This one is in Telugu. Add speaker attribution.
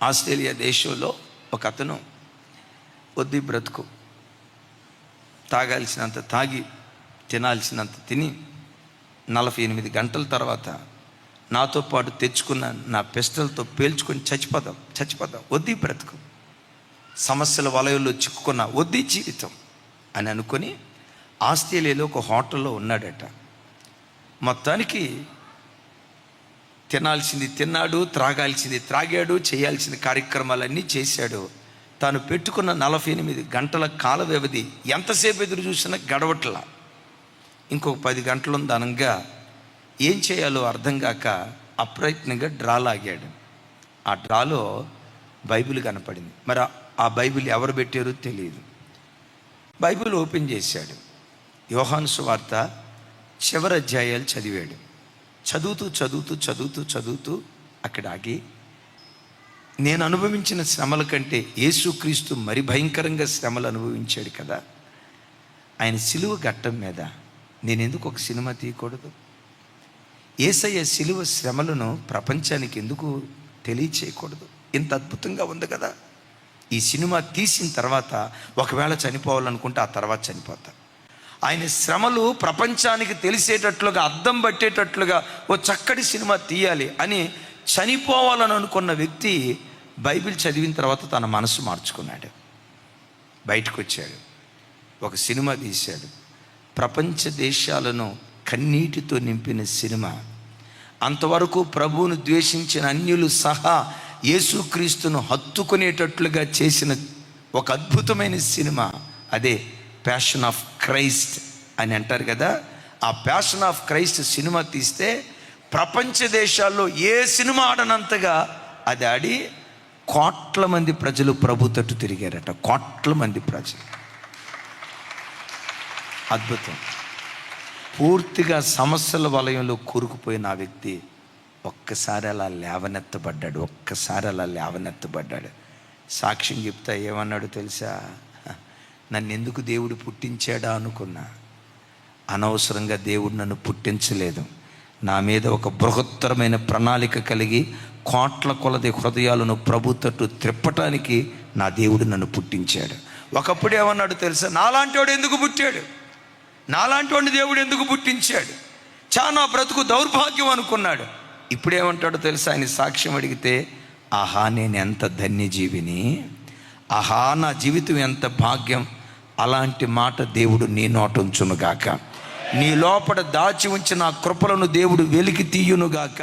Speaker 1: ఆస్ట్రేలియా దేశంలో ఒక అతను కొద్ది బ్రతుకు, తాగాల్సినంత తాగి తినాల్సినంత తిని 48 గంటల తర్వాత నాతో పాటు తెచ్చుకున్న నా పిస్టల్తో పేల్చుకొని చచ్చిపోదాం వద్ది బ్రతుకు, సమస్యల వలయంలో చిక్కుకున్న వద్ది జీవితం అని అనుకొని ఆస్ట్రేలియాలో ఒక హోటల్లో ఉన్నాడట. మొత్తానికి తినాల్సింది తిన్నాడు, త్రాగాల్సింది త్రాగాడు, చేయాల్సిన కార్యక్రమాలన్నీ చేశాడు. తాను పెట్టుకున్న 48 గంటల కాల వ్యవధి ఎంతసేపు ఎదురు చూసినా గడవట్లా. ఇంకొక 10 గంటలు దనంగా ఏం చేయాలో అర్థం కాక అప్రయత్నంగా డ్రా లాగాడు. ఆ డ్రాలో బైబిల్ కనపడింది. మరి ఆ బైబిల్ ఎవరు పెట్టారో తెలియదు. బైబిల్ ఓపెన్ చేశాడు. యోహాను సువార్త చివరి అధ్యాయాలు చదివాడు. చదువుతూ అక్కడ ఆగి, నేను అనుభవించిన శ్రమల కంటే యేసుక్రీస్తు మరి భయంకరంగా శ్రమలు అనుభవించాడు కదా, ఆయన సిలువ ఘట్టం మీద నేను ఎందుకు ఒక సినిమా తీయకూడదు? యేసయ్య సిలువ శ్రమలను ప్రపంచానికి ఎందుకు తెలియచేయకూడదు? ఇంత అద్భుతంగా ఉంది కదా. ఈ సినిమా తీసిన తర్వాత ఒకవేళ చనిపోవాలనుకుంటే ఆ తర్వాత చనిపోతా. ఆయన శ్రమలు ప్రపంచానికి తెలిసేటట్లుగా, అద్దం పట్టేటట్లుగా ఓ చక్కటి సినిమా తీయాలి అని చనిపోవాలని అనుకున్న వ్యక్తి బైబిల్ చదివిన తర్వాత తన మనసు మార్చుకున్నాడు. బయటకు వచ్చాడు, ఒక సినిమా తీశాడు. ప్రపంచ దేశాలను కన్నీటితో నింపిన సినిమా. అంతవరకు ప్రభువును ద్వేషించిన అన్యులు సహా యేసుక్రీస్తును హత్తుకునేటట్లుగా చేసిన ఒక అద్భుతమైన సినిమా, అదే ప్యాషన్ ఆఫ్ క్రైస్ట్ అని అంటారు కదా. ఆ ప్యాషన్ ఆఫ్ క్రైస్ట్ సినిమా తీస్తే ప్రపంచ దేశాల్లో ఏ సినిమా ఆడనంతగా అది ఆడి కోట్ల మంది ప్రజలు ప్రభు తట్టు తిరిగారట. కోట్ల మంది ప్రజలు. అద్భుతం. పూర్తిగా సమస్యల వలయంలో కూరుకుపోయిన ఆ వ్యక్తి ఒక్కసారి అలా లేవనెత్తబడ్డాడు. సాక్ష్యం చెప్తా ఏమన్నాడు తెలుసా? నన్ను ఎందుకు దేవుడు పుట్టించాడా అనుకున్నా. అనవసరంగా దేవుడు నన్ను పుట్టించలేదు. నా మీద ఒక బృహత్తరమైన ప్రణాళిక కలిగి కోట్ల కొలది హృదయాలను ప్రభు తట్టు త్రిప్పటానికి నా దేవుడు నన్ను పుట్టించాడు. ఒకప్పుడు ఏమన్నాడు తెలుసా? నాలాంటి వాడు ఎందుకు పుట్టాడు? నాలాంటి వాడిని దేవుడు ఎందుకు పుట్టించాడు? చాలా బ్రతుకు దౌర్భాగ్యం అనుకున్నాడు. ఇప్పుడేమంటాడో తెలుసా? ఆయన సాక్ష్యం అడిగితే, ఆహా నేను ఎంత ధన్యజీవిని, ఆహా నా జీవితం ఎంత భాగ్యం. అలాంటి మాట దేవుడు నీ నోట ఉంచునుగాక. నీ లోపల దాచి ఉంచిన కృపలను దేవుడు వెలికి తీయునుగాక.